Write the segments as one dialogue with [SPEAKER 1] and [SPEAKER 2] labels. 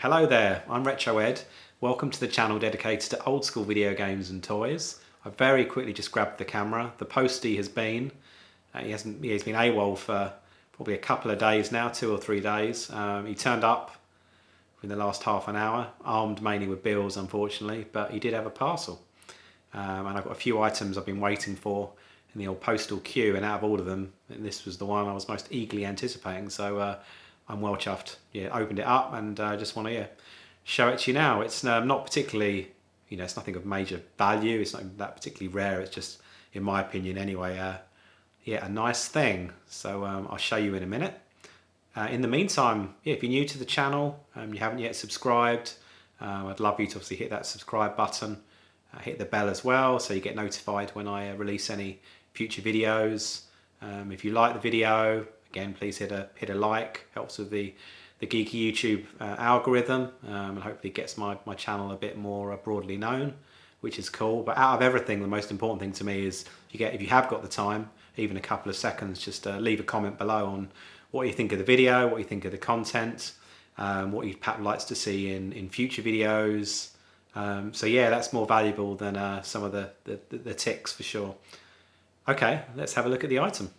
[SPEAKER 1] Hello there, I'm RetroEd. Welcome to the channel dedicated to old school video games and toys. I very quickly just grabbed the camera. The postie has been, he's been AWOL for probably a couple of days now, 2 or 3 days. He turned up in the last half an hour, armed mainly with bills unfortunately, but he did have a parcel. And I've got a few items I've been waiting for in the old postal queue, and out of all of them, this was the one I was most eagerly anticipating, so I'm well chuffed. Yeah, opened it up and just want to show it to you now. It's not particularly, it's nothing of major value, it's not that particularly rare, it's just, in my opinion anyway, a nice thing. So I'll show you in a minute. In the meantime, if you're new to the channel, you haven't yet subscribed, I'd love you to obviously hit that subscribe button. Hit the bell as well so you get notified when I release any future videos. If you like the video, again please hit a like, helps with the geeky YouTube algorithm, and hopefully gets my channel a bit more broadly known, which is cool. But out of everything, the most important thing to me is if you have got the time, even a couple of seconds, just leave a comment below on what you think of the video, what you think of the content, what you'd perhaps like to see in future videos. So yeah, that's more valuable than some of the ticks for sure. Okay, let's have a look at the item.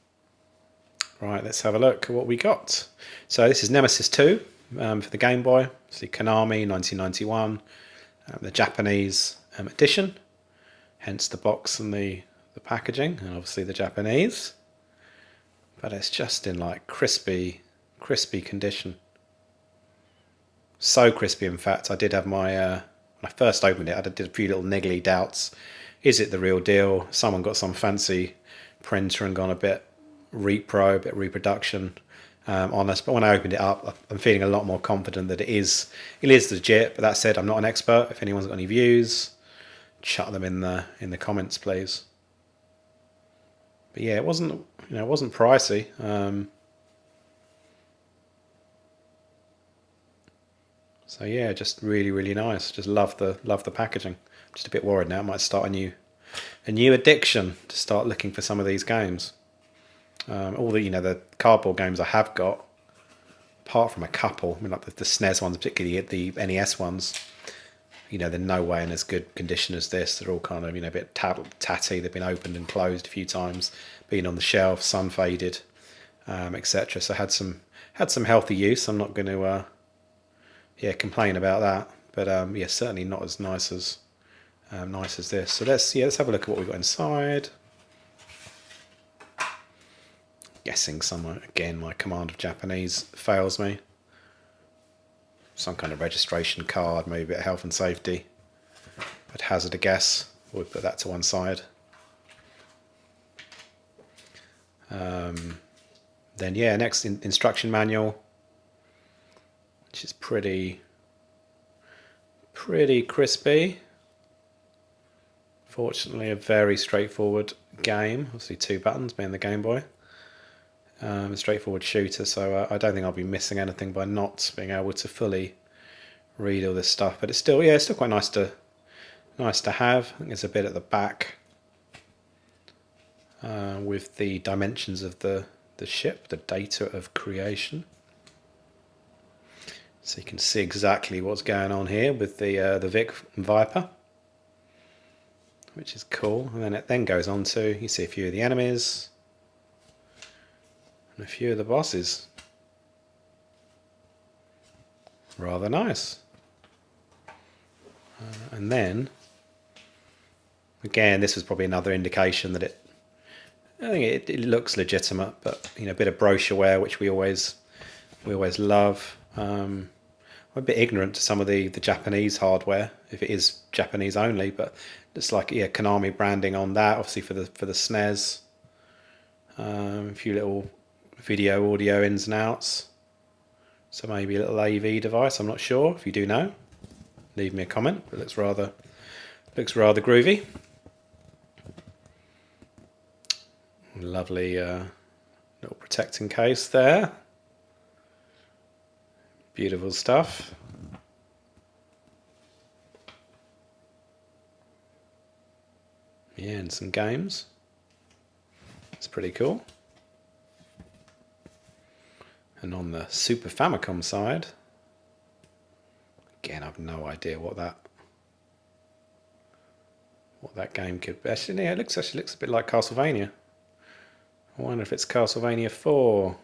[SPEAKER 1] Right, let's have a look at what we got. So this is Nemesis II for the Game Boy. It's the Konami 1991, the Japanese edition. Hence the box and the packaging, and obviously the Japanese. But it's just in like crispy condition. So crispy, in fact, I did have my... when I first opened it, I did a few little niggly doubts. Is it the real deal? Someone got some fancy printer and gone a bit repro, a bit reproduction on us. But when I opened it up, I'm feeling a lot more confident that it is legit. But that said, I'm not an expert. If anyone's got any views, chuck them in the comments, please. But yeah, it wasn't pricey. So yeah, just really nice. Just love the packaging. I'm just a bit worried now. I might start a new addiction to start looking for some of these games. All the the cardboard games I have got, apart from a couple, I mean like the SNES ones, particularly the NES ones. They're no way in as good condition as this. They're all kind of a bit tatty. They've been opened and closed a few times, been on the shelf, sun faded, etc. So had some healthy use. I'm not going to complain about that, but yeah, certainly not as nice as this. So let's have a look at what we've got inside. Guessing somewhere again, my command of Japanese fails me. Some kind of registration card, maybe a bit of health and safety. I'd hazard a guess. We'll put that to one side. Then yeah, next instruction manual, which is pretty crispy. Fortunately, a very straightforward game. Obviously 2 buttons being the Game Boy. A straightforward shooter, so I don't think I'll be missing anything by not being able to fully read all this stuff. But it's still quite nice to have. I think there's a bit at the back with the dimensions of the ship, the data of creation. So you can see exactly what's going on here with the Vic Viper, which is cool. And then it then goes on to, you see a few of the enemies and a few of the bosses. Rather nice. And then again, this was probably another indication that I think it looks legitimate, but a bit of brochureware, which we always love. I'm a bit ignorant to some of the Japanese hardware, if it is Japanese only, but it's like Konami branding on that, obviously for the SNES. A few little video audio ins and outs. So maybe a little AV device, I'm not sure. If you do know, leave me a comment. It looks rather groovy. Lovely little protecting case there. Beautiful stuff. Yeah, and some games. It's pretty cool. And on the Super Famicom side, Again, I've no idea what that game could be. Actually, yeah, it looks a bit like Castlevania. I wonder if it's Castlevania 4.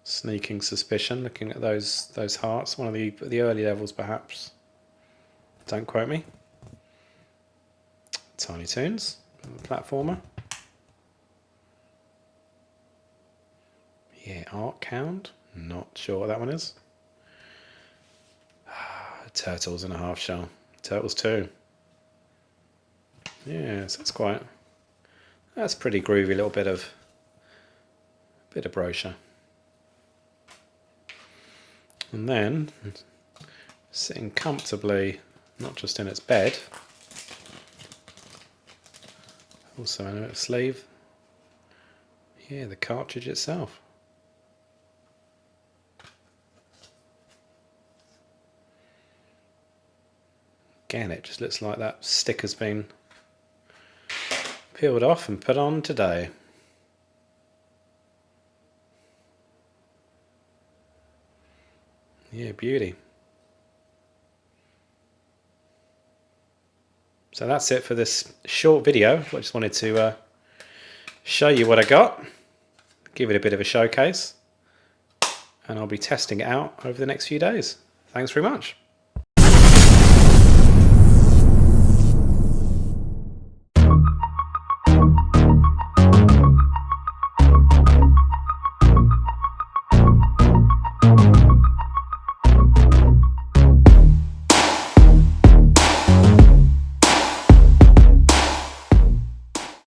[SPEAKER 1] Sneaking suspicion, looking at those hearts. One of the early levels, perhaps. Don't quote me. Tiny Toons, platformer. Yeah, Arc Hound. Not sure what that one is. Turtles in a half shell. Turtles 2. Yeah, so that's pretty groovy little bit of brochure. And then sitting comfortably, not just in its bed, also in a sleeve. Yeah, the cartridge itself. Again, it just looks like that sticker's been peeled off and put on today. Yeah, beauty. So that's it for this short video. I just wanted to show you what I got, give it a bit of a showcase, and I'll be testing it out over the next few days. Thanks very much.